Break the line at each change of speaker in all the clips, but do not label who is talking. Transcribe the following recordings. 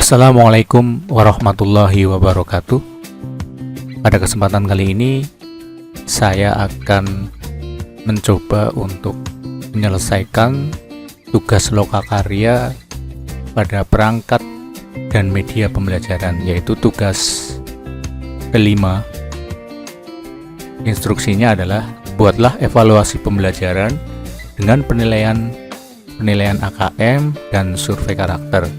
Assalamualaikum warahmatullahi wabarakatuh. Pada kesempatan kali ini saya akan mencoba untuk menyelesaikan tugas lokakarya pada perangkat dan media pembelajaran, yaitu tugas kelima. Instruksinya adalah buatlah evaluasi pembelajaran dengan penilaian AKM dan survei karakter.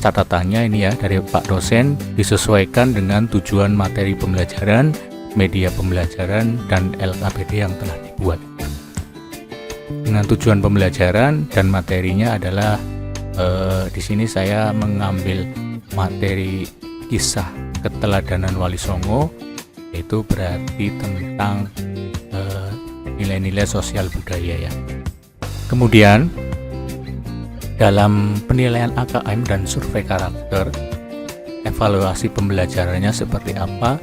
Catatannya ini ya dari Pak dosen, disesuaikan dengan tujuan materi pembelajaran, media pembelajaran, dan LKPD yang telah dibuat. Dengan tujuan pembelajaran dan materinya adalah di sini saya mengambil materi kisah keteladanan Wali Songo, yaitu berarti tentang nilai-nilai sosial budaya ya. Kemudian dalam penilaian AKM dan survei karakter, evaluasi pembelajarannya seperti apa,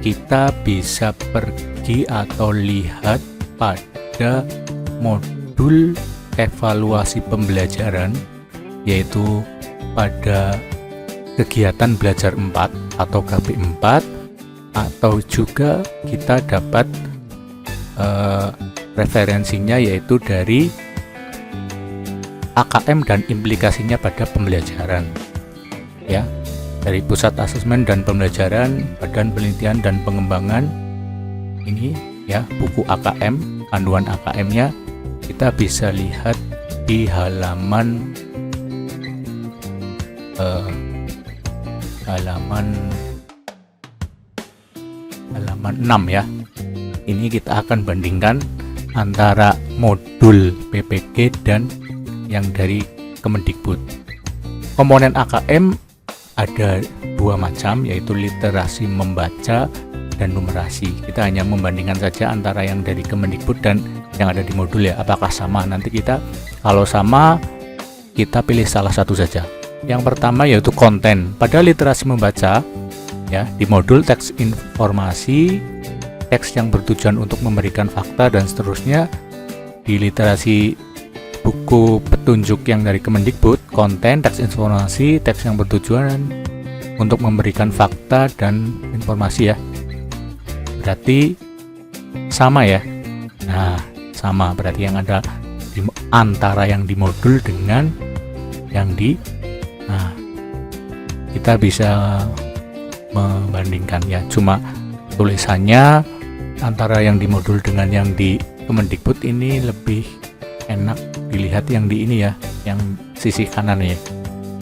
kita bisa pergi atau lihat pada modul evaluasi pembelajaran, yaitu pada kegiatan belajar 4 atau KB 4, atau juga kita dapat referensinya yaitu dari AKM dan implikasinya pada pembelajaran ya, dari Pusat Asesmen dan Pembelajaran, Badan Penelitian dan Pengembangan. Ini ya buku AKM, panduan AKM-nya kita bisa lihat di halaman 6 ya. Ini kita akan bandingkan antara modul PPG dan yang dari Kemendikbud. Komponen AKM ada dua macam, yaitu literasi membaca dan numerasi. Kita hanya membandingkan saja antara yang dari Kemendikbud dan yang ada di modul ya, apakah sama. Nanti kita kalau sama, kita pilih salah satu saja. Yang pertama yaitu konten. Pada literasi membaca ya, di modul teks informasi, teks yang bertujuan untuk memberikan fakta dan seterusnya. Di literasi buku petunjuk yang dari Kemendikbud, konten, teks informasi, teks yang bertujuan untuk memberikan fakta dan informasi ya. Berarti sama ya. Nah, sama berarti yang ada di antara yang di modul dengan yang di kita bisa membandingkan ya. Cuma tulisannya antara yang di modul dengan yang di Kemendikbud ini lebih enak dilihat yang di ini ya, yang sisi kanan ya.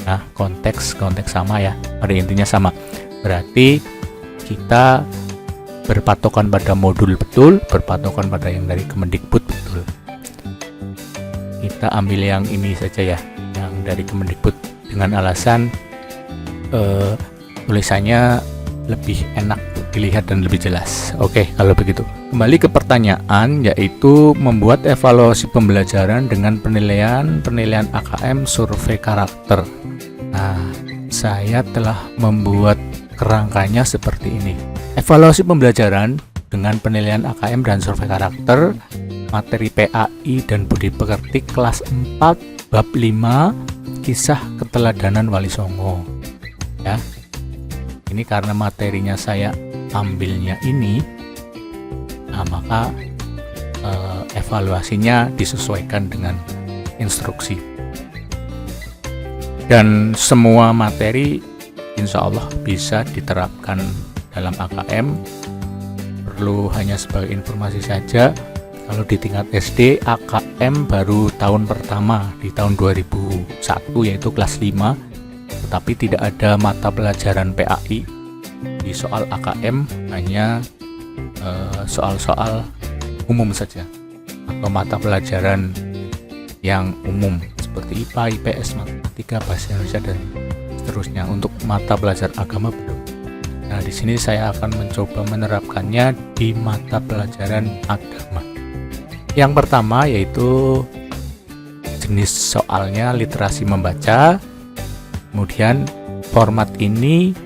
Nah, konteks sama ya, pada intinya sama. Berarti kita berpatokan pada modul betul, berpatokan pada yang dari Kemendikbud betul. Kita ambil yang ini saja ya, yang dari Kemendikbud, dengan alasan tulisannya lebih enak dilihat dan lebih jelas. Oke, kalau begitu kembali ke pertanyaan, yaitu membuat evaluasi pembelajaran dengan penilaian AKM survei karakter. Nah, saya telah membuat kerangkanya seperti ini. Evaluasi pembelajaran dengan penilaian AKM dan survei karakter, materi PAI dan budi pekerti kelas 4 bab 5 kisah keteladanan Wali Songo ya. Ini karena materinya saya ambilnya ini, nah maka evaluasinya disesuaikan dengan instruksi. Dan semua materi insya Allah bisa diterapkan dalam AKM. Perlu hanya sebagai informasi saja, kalau di tingkat SD AKM baru tahun pertama di tahun 2001 yaitu kelas 5, tetapi tidak ada mata pelajaran PAI. Di soal AKM hanya soal-soal umum saja atau mata pelajaran yang umum seperti IPA, IPS, matematika, bahasa Indonesia dan seterusnya. Untuk mata pelajaran agama belum. Nah, di sini saya akan mencoba menerapkannya di mata pelajaran agama. Yang pertama yaitu jenis soalnya literasi membaca. Kemudian format ini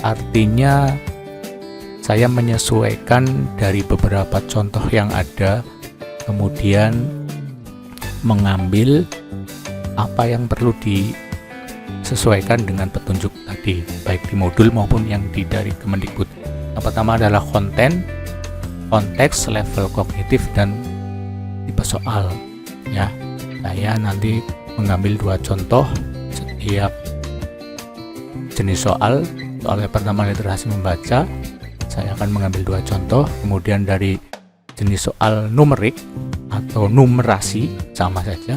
artinya saya menyesuaikan dari beberapa contoh yang ada, kemudian mengambil apa yang perlu sesuaikan dengan petunjuk tadi, baik di modul maupun yang dari Kemendikbud. Yang pertama adalah konten, konteks, level kognitif, dan tipe soal. Ya, saya nanti mengambil 2 contoh setiap jenis soal. Soal yang pertama literasi membaca, saya akan mengambil 2 contoh. Kemudian dari jenis soal numerik atau numerasi, sama saja,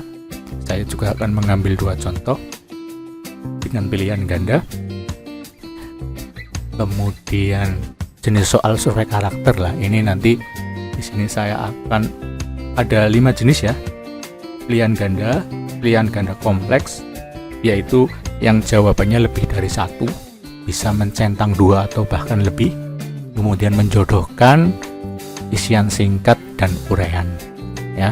saya juga akan mengambil 2 contoh dengan pilihan ganda. Kemudian jenis soal survei karakter lah, ini nanti di sini saya akan ada 5 jenis ya, pilihan ganda kompleks, yaitu yang jawabannya lebih dari 1, bisa mencentang 2 atau bahkan lebih, kemudian menjodohkan, isian singkat, dan uraian ya.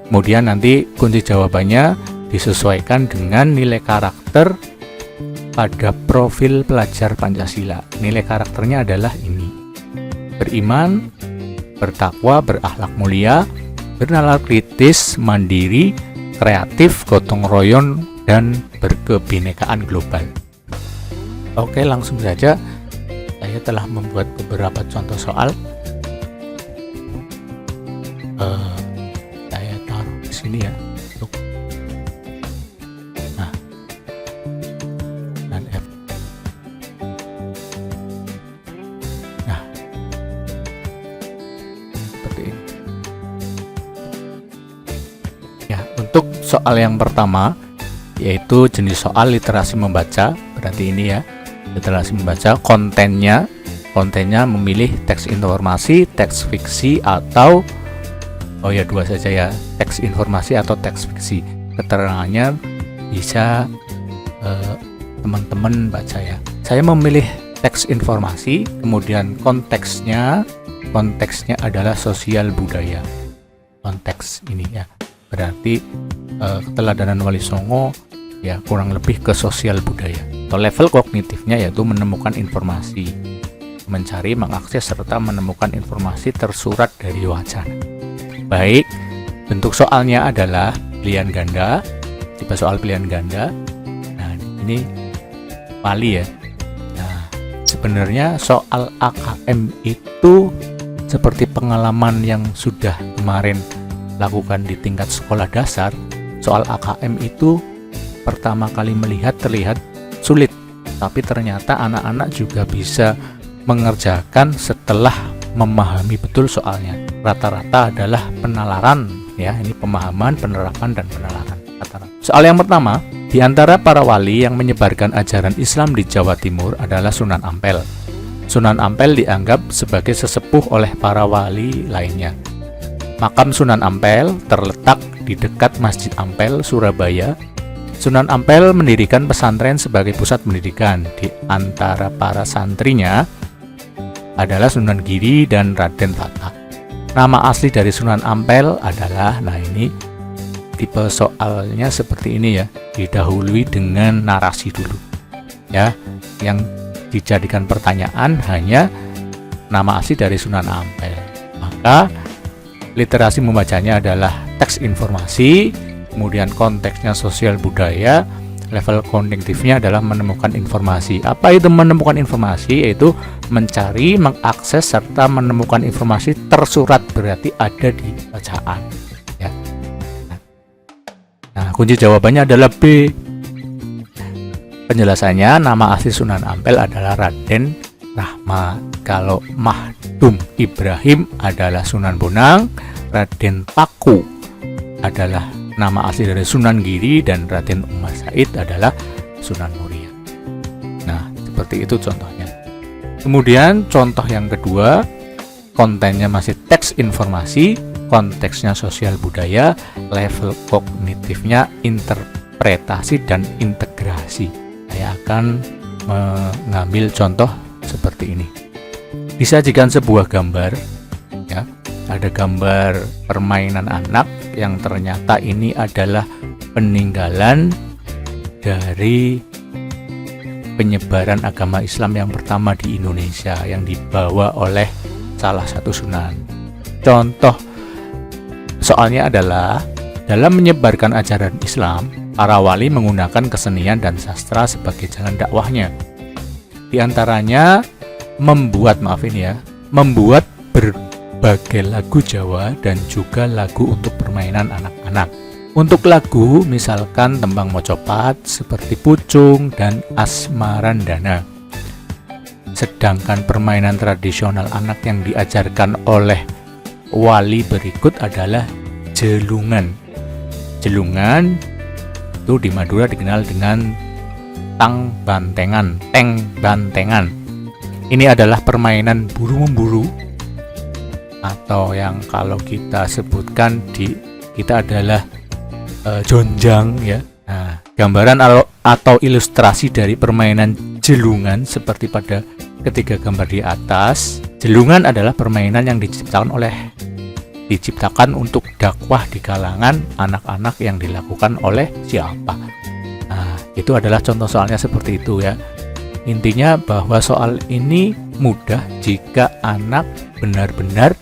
Kemudian nanti kunci jawabannya disesuaikan dengan nilai karakter pada profil pelajar Pancasila. Nilai karakternya adalah ini: beriman, bertakwa, berakhlak mulia, bernalar kritis, mandiri, kreatif, gotong royong, dan berkebinekaan global. Oke, langsung saja. Saya telah membuat beberapa contoh soal. Saya taruh di sini ya. Nah, dan F. Nah, seperti ini. Ya, untuk soal yang pertama, yaitu jenis soal literasi membaca, berarti ini ya, literasi membaca. Kontennya memilih teks informasi, teks fiksi, atau 2 saja ya, teks informasi atau teks fiksi. Keterangannya bisa teman-teman baca ya. Saya memilih teks informasi, kemudian konteksnya adalah sosial budaya. Konteks ini ya, berarti keteladanan Wali Songo ya kurang lebih ke sosial budaya. Atau level kognitifnya yaitu menemukan informasi, mencari, mengakses, serta menemukan informasi tersurat dari wacana. Baik, bentuk soalnya adalah pilihan ganda, tipe soal pilihan ganda. Nah, ini wali ya. Nah, sebenarnya soal AKM itu seperti pengalaman yang sudah kemarin lakukan di tingkat sekolah dasar. Soal AKM itu pertama kali terlihat sulit, tapi ternyata anak-anak juga bisa mengerjakan setelah memahami betul soalnya. Rata-rata adalah penalaran ya, ini pemahaman, penerapan, dan penalaran. Soal yang pertama, di antara para wali yang menyebarkan ajaran Islam di Jawa Timur adalah Sunan Ampel. Sunan Ampel dianggap sebagai sesepuh oleh para wali lainnya. Makam Sunan Ampel terletak di dekat Masjid Ampel, Surabaya. Sunan Ampel mendirikan pesantren sebagai pusat pendidikan. Di antara para santrinya adalah Sunan Giri dan Raden Fatah. Nama asli dari Sunan Ampel adalah, nah ini tipe soalnya seperti ini ya, didahului dengan narasi dulu ya, yang dijadikan pertanyaan hanya nama asli dari Sunan Ampel. Maka literasi membacanya adalah teks informasi, kemudian konteksnya sosial budaya, level kognitifnya adalah menemukan informasi. Apa itu menemukan informasi? Yaitu mencari, mengakses, serta menemukan informasi tersurat, berarti ada di bacaan ya. Nah, kunci jawabannya adalah B. Penjelasannya, nama asli Sunan Ampel adalah Raden Rahmat. Kalau Mahdum Ibrahim adalah Sunan Bonang, Raden Paku adalah nama asli dari Sunan Giri, dan Raden Umar Said adalah Sunan Muria. Nah, seperti itu contohnya. Kemudian contoh yang kedua, kontennya masih teks informasi, konteksnya sosial budaya, level kognitifnya interpretasi dan integrasi. Saya akan mengambil contoh seperti ini. Disajikan sebuah gambar ya, ada gambar permainan anak yang ternyata ini adalah peninggalan dari penyebaran agama Islam yang pertama di Indonesia yang dibawa oleh salah satu sunan. Contoh soalnya adalah dalam menyebarkan ajaran Islam, Para wali menggunakan kesenian dan sastra sebagai jalan dakwahnya. Di antaranya membuat berbagai lagu Jawa dan juga lagu untuk permainan anak-anak. Untuk lagu misalkan tembang Mojopat seperti Pucung dan Asmarandana. Sedangkan permainan tradisional anak yang diajarkan oleh wali berikut adalah jelungan. Jelungan itu di Madura dikenal dengan teng bantengan. Ini adalah permainan buru-memburu atau yang kalau kita sebutkan kita adalah jonjang ya. Nah, gambaran atau ilustrasi dari permainan jelungan seperti pada ketiga gambar di atas. Jelungan adalah permainan yang diciptakan untuk dakwah di kalangan anak-anak yang dilakukan oleh siapa. Nah, itu adalah contoh soalnya seperti itu ya. Intinya bahwa soal ini mudah jika anak benar-benar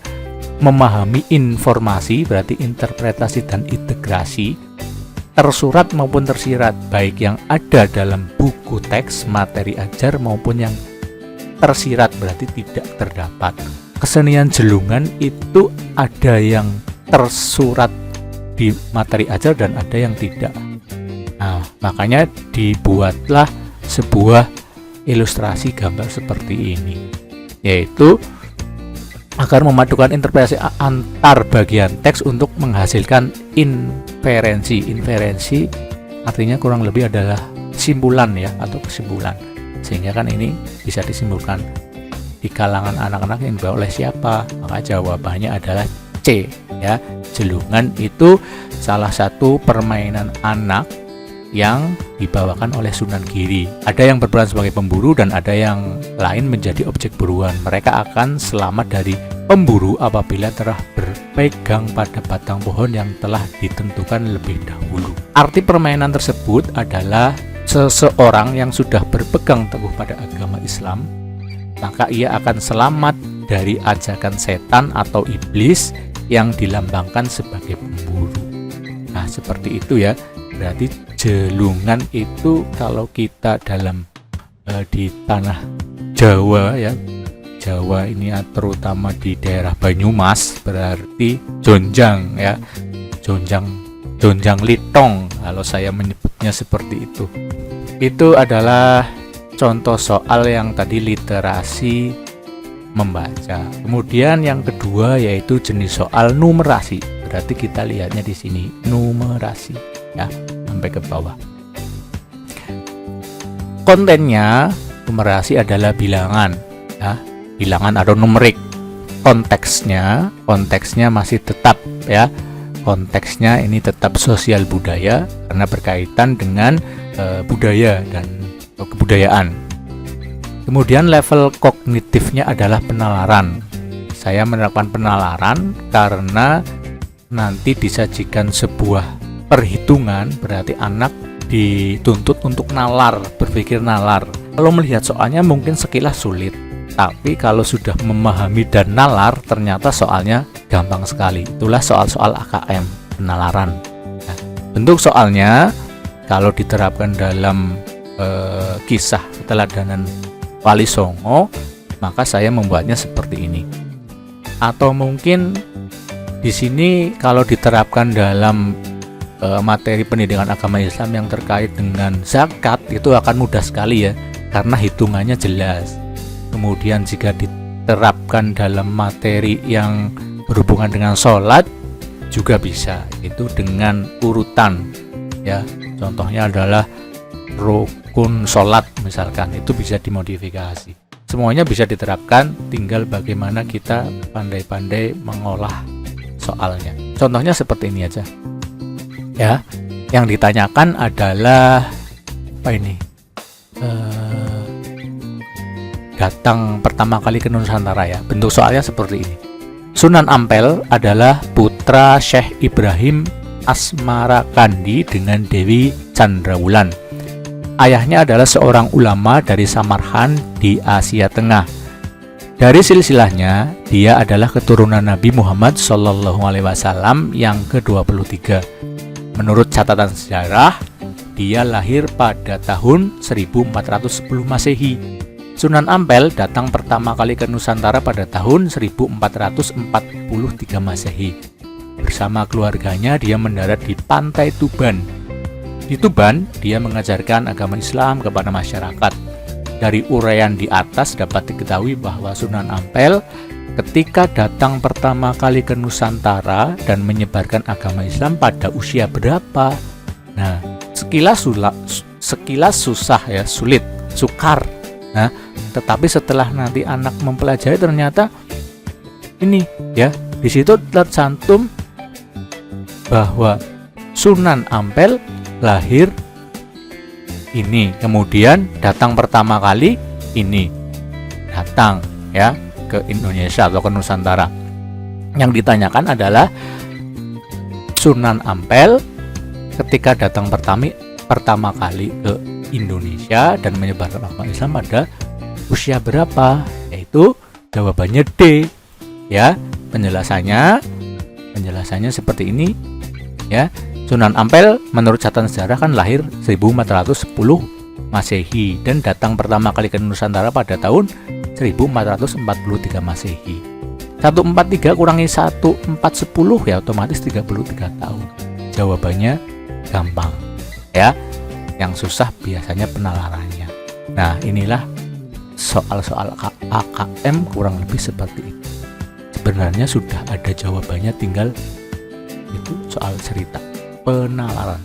memahami informasi, berarti interpretasi dan integrasi, tersurat maupun tersirat, baik yang ada dalam buku teks materi ajar maupun yang tersirat berarti tidak terdapat. Kesenian jelungan itu ada yang tersurat di materi ajar dan ada yang tidak. Nah, makanya dibuatlah sebuah ilustrasi gambar seperti ini, yaitu agar memadukan interpretasi antar bagian teks untuk menghasilkan inferensi. Inferensi artinya kurang lebih adalah simpulan ya, atau kesimpulan. Sehingga kan ini bisa disimpulkan di kalangan anak-anak yang dibawa oleh siapa, maka jawabannya adalah C ya. Jelungan itu salah satu permainan anak yang dibawakan oleh Sunan Giri. Ada yang berperan sebagai pemburu dan ada yang lain menjadi objek buruan. Mereka akan selamat dari pemburu apabila telah berpegang pada batang pohon yang telah ditentukan lebih dahulu. Arti permainan tersebut adalah seseorang yang sudah berpegang teguh pada agama Islam, maka ia akan selamat dari ajakan setan atau iblis yang dilambangkan sebagai pemburu. Nah, seperti itu ya. Berarti jelungan itu kalau kita dalam di tanah Jawa ya, Jawa ini terutama di daerah Banyumas, berarti jonjang ya, jonjang litong kalau saya menyebutnya seperti itu. Itu adalah contoh soal yang tadi literasi membaca. Kemudian yang kedua yaitu jenis soal numerasi. Berarti kita lihatnya di sini numerasi ya, sampai ke bawah. Kontennya numerasi adalah bilangan ya, bilangan atau numerik. Konteksnya masih tetap ya. Konteksnya ini tetap sosial budaya karena berkaitan dengan budaya dan kebudayaan. Kemudian level kognitifnya adalah penalaran. Saya menerapkan penalaran karena nanti disajikan sebuah perhitungan, berarti anak dituntut untuk nalar, berpikir nalar. Kalau melihat soalnya mungkin sekilas sulit, tapi kalau sudah memahami dan nalar ternyata soalnya gampang sekali. Itulah soal-soal AKM, penalaran. Nah, bentuk soalnya kalau diterapkan dalam kisah keteladanan Wali Songo, maka saya membuatnya seperti ini. Atau mungkin di sini kalau diterapkan dalam materi pendidikan agama Islam yang terkait dengan zakat, itu akan mudah sekali ya, karena hitungannya jelas. Kemudian jika diterapkan dalam materi yang berhubungan dengan sholat juga bisa, itu dengan urutan ya. Contohnya adalah rukun sholat misalkan, itu bisa dimodifikasi. Semuanya bisa diterapkan, tinggal bagaimana kita pandai-pandai mengolah soalnya. Contohnya seperti ini aja ya. Yang ditanyakan adalah apa ini, datang pertama kali ke Nusantara ya. Bentuk soalnya seperti ini. Sunan Ampel adalah putra Syekh Ibrahim Asmarakandi dengan Dewi Chandrawulan. Ayahnya adalah seorang ulama dari Samarkand di Asia Tengah. Dari silsilahnya, dia adalah keturunan Nabi Muhammad SAW yang ke-23. Menurut catatan sejarah, Dia lahir pada tahun 1410 Masehi. Sunan Ampel datang pertama kali ke Nusantara pada tahun 1443 Masehi. Bersama keluarganya dia mendarat di pantai Tuban. Di Tuban, dia mengajarkan agama Islam kepada masyarakat. Dari uraian di atas dapat diketahui bahwa Sunan Ampel ketika datang pertama kali ke Nusantara dan menyebarkan agama Islam pada usia berapa? Nah, sekilas susah ya, sulit, sukar. Nah, tetapi setelah nanti anak mempelajari ternyata ini ya, di situ tercantum bahwa Sunan Ampel lahir ini, kemudian datang pertama kali ini, datang ya ke Indonesia atau ke Nusantara. Yang ditanyakan adalah Sunan Ampel ketika datang pertama kali ke Indonesia dan menyebarkan agama Islam pada usia berapa? Yaitu jawabannya D. Ya, penjelasannya seperti ini ya. Sunan Ampel menurut catatan sejarah kan lahir 1410 Masehi dan datang pertama kali ke Nusantara pada tahun 1443 Masehi. 143 kurangi 1410 ya otomatis 33 tahun. Jawabannya gampang ya. Yang susah biasanya penalarannya. Nah, inilah soal-soal AKM kurang lebih seperti itu. Sebenarnya sudah ada jawabannya, tinggal itu soal cerita penalaran.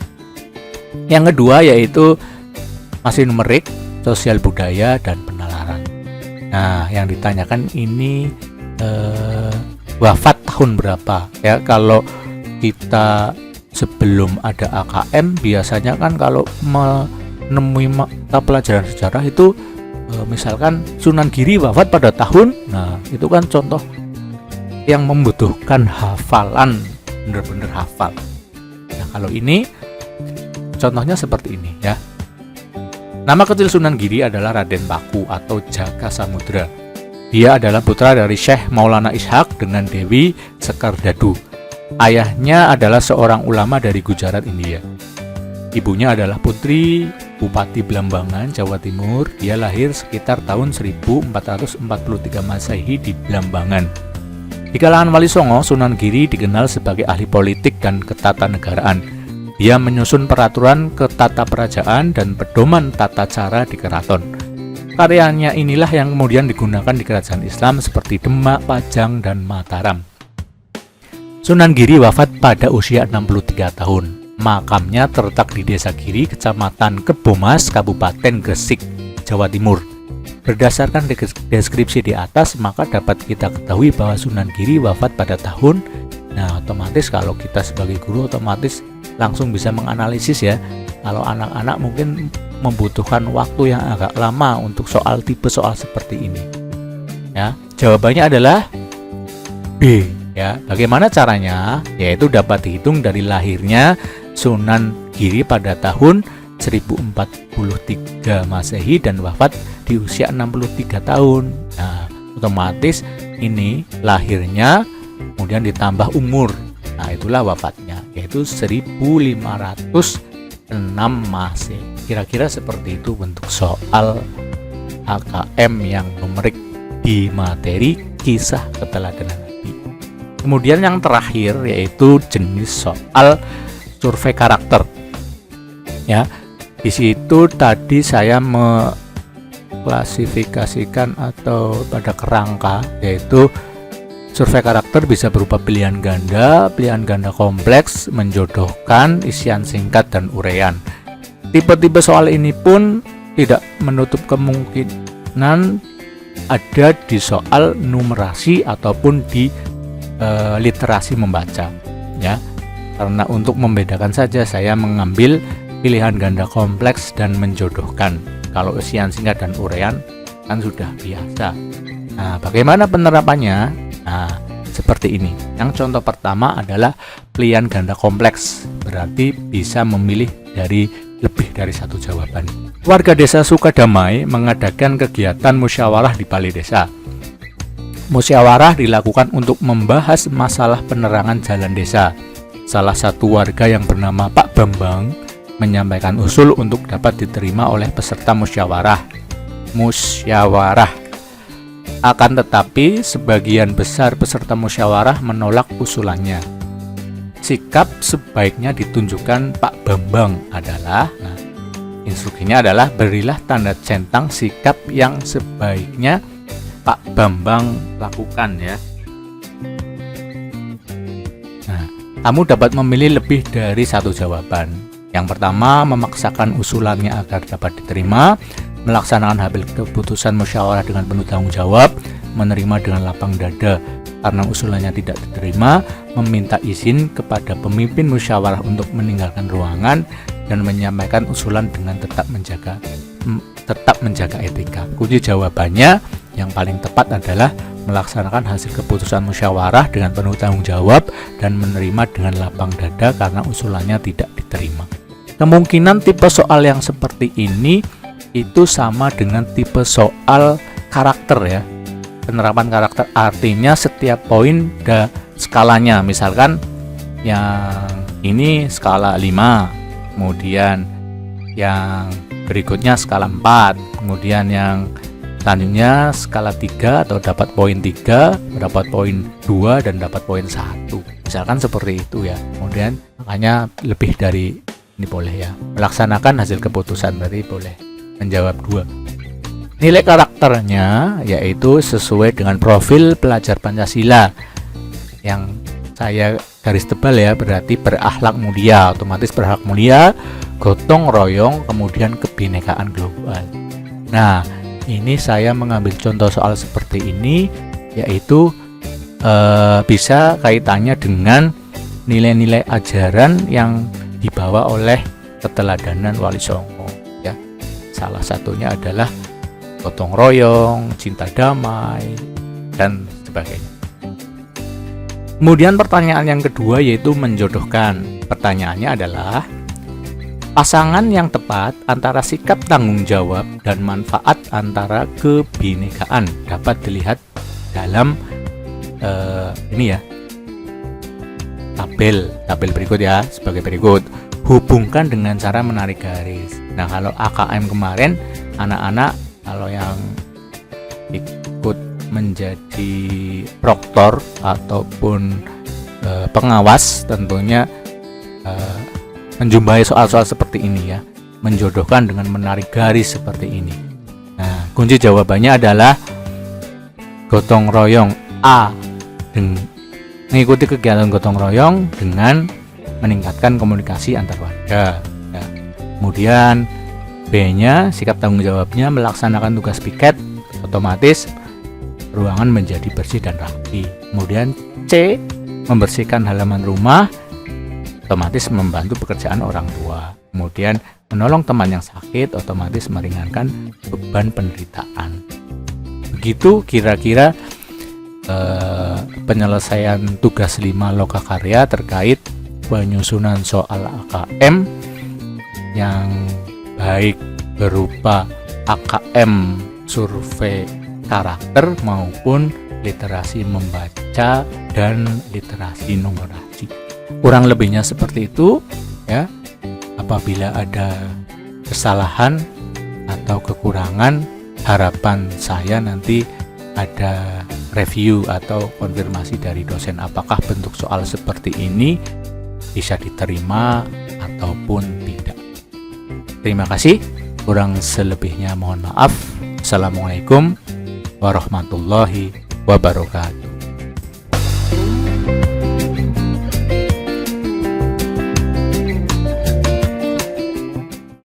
Yang kedua yaitu masih numerik, sosial budaya dan penalaran. Nah, yang ditanyakan ini wafat tahun berapa ya. Kalau kita sebelum ada AKM biasanya kan kalau menemui mata pelajaran sejarah itu misalkan Sunan Giri wafat pada tahun, nah itu kan contoh yang membutuhkan hafalan, benar-benar hafal. Nah, kalau ini contohnya seperti ini ya. Nama kecil Sunan Giri adalah Raden Paku atau Jaka Samudra. Dia adalah putra dari Syekh Maulana Ishaq dengan Dewi Sekardadu. Ayahnya adalah seorang ulama dari Gujarat, India. Ibunya adalah putri Bupati Blambangan, Jawa Timur. Dia lahir sekitar tahun 1443 Masehi di Blambangan. Di kalangan Wali Songo, Sunan Giri dikenal sebagai ahli politik dan ketatanegaraan. Dia menyusun peraturan ketataprajaraan dan pedoman tata cara di keraton. Karyanya inilah yang kemudian digunakan di kerajaan Islam seperti Demak, Pajang, dan Mataram. Sunan Giri wafat pada usia 63 tahun. Makamnya terletak di Desa Giri, Kecamatan Kebomas, Kabupaten Gresik, Jawa Timur. Berdasarkan deskripsi di atas, maka dapat kita ketahui bahwa Sunan Giri wafat pada tahun. Nah, otomatis kalau kita sebagai guru otomatis langsung bisa menganalisis ya. Kalau anak-anak mungkin membutuhkan waktu yang agak lama untuk tipe soal seperti ini. Ya, jawabannya adalah B. Ya, bagaimana caranya? Yaitu dapat dihitung dari lahirnya Sunan Giri pada tahun 1043 Masehi dan wafat di usia 63 tahun. Nah, otomatis ini lahirnya kemudian ditambah umur. Nah, itulah wafatnya, yaitu 1506 Masehi. Kira-kira seperti itu bentuk soal AKM yang numerik di materi kisah keteladanan Nabi. Kemudian yang terakhir yaitu jenis soal survei karakter. Ya, di situ tadi saya mengklasifikasikan atau pada kerangka, yaitu survei karakter bisa berupa pilihan ganda kompleks, menjodohkan, isian singkat, dan uraian. Tipe-tipe soal ini pun tidak menutup kemungkinan ada di soal numerasi ataupun di literasi membaca. Ya, karena untuk membedakan saja saya mengambil pilihan ganda kompleks dan menjodohkan. Kalau isian singkat dan uraian kan sudah biasa. Nah, bagaimana penerapannya? Nah, seperti ini. Yang contoh pertama adalah pilihan ganda kompleks, berarti bisa memilih dari lebih dari satu jawaban. Warga desa Sukadamai mengadakan kegiatan musyawarah di balai desa. Musyawarah dilakukan untuk membahas masalah penerangan jalan desa. Salah satu warga yang bernama Pak Bambang menyampaikan usul untuk dapat diterima oleh peserta musyawarah. Akan tetapi sebagian besar peserta musyawarah menolak usulannya. Sikap sebaiknya ditunjukkan Pak Bambang adalah, instruksinya adalah berilah tanda centang sikap yang sebaiknya Pak Bambang lakukan ya. Kamu dapat memilih lebih dari satu jawaban. Yang pertama, memaksakan usulannya agar dapat diterima, melaksanakan hasil keputusan musyawarah dengan penuh tanggung jawab, menerima dengan lapang dada karena usulannya tidak diterima, meminta izin kepada pemimpin musyawarah untuk meninggalkan ruangan, dan menyampaikan usulan dengan tetap menjaga etika. Kunci jawabannya yang paling tepat adalah melaksanakan hasil keputusan musyawarah dengan penuh tanggung jawab dan menerima dengan lapang dada karena usulannya tidak diterima. Kemungkinan tipe soal yang seperti ini itu sama dengan tipe soal karakter ya. Penerapan karakter artinya setiap poin ada skalanya. Misalkan yang ini skala 5, kemudian yang berikutnya skala 4, kemudian yang selanjutnya skala 3 atau dapat poin 3, dapat poin 2, dan dapat poin 1. Misalkan seperti itu ya. Kemudian makanya lebih dari ini boleh ya. Melaksanakan hasil keputusan tadi boleh menjawab 2. Nilai karakternya yaitu sesuai dengan profil pelajar Pancasila. Yang saya garis tebal ya, berarti berakhlak mulia, otomatis berakhlak mulia, gotong royong, kemudian kebinekaan global. Nah, ini saya mengambil contoh soal seperti ini, yaitu bisa kaitannya dengan nilai-nilai ajaran yang dibawa oleh keteladanan Wali Songo. Ya, salah satunya adalah gotong royong, cinta damai, dan sebagainya. Kemudian pertanyaan yang kedua yaitu menjodohkan. Pertanyaannya adalah pasangan yang tepat antara sikap tanggung jawab dan manfaat antara kebinekaan dapat dilihat dalam ini ya, tabel berikut ya, sebagai berikut. Hubungkan dengan cara menarik garis. Nah, kalau AKM kemarin anak-anak kalau yang ikut menjadi proktor ataupun pengawas tentunya menjumpai soal-soal seperti ini ya, menjodohkan dengan menarik garis seperti ini. Nah, kunci jawabannya adalah gotong royong. A, mengikuti kegiatan gotong royong dengan meningkatkan komunikasi antar warga. Ya. Kemudian B-nya, sikap tanggung jawabnya melaksanakan tugas piket, otomatis ruangan menjadi bersih dan rapi. Kemudian C, membersihkan halaman rumah, otomatis membantu pekerjaan orang tua. Kemudian menolong teman yang sakit, otomatis meringankan beban penderitaan. Begitu kira-kira penyelesaian tugas 5 lokakarya terkait penyusunan soal AKM yang baik berupa AKM survei karakter maupun literasi membaca dan literasi numerasi. Kurang lebihnya seperti itu ya. Apabila ada kesalahan atau kekurangan, harapan saya nanti ada review atau konfirmasi dari dosen apakah bentuk soal seperti ini bisa diterima ataupun tidak. Terima kasih. Kurang selebihnya mohon maaf. Assalamualaikum warahmatullahi wabarakatuh.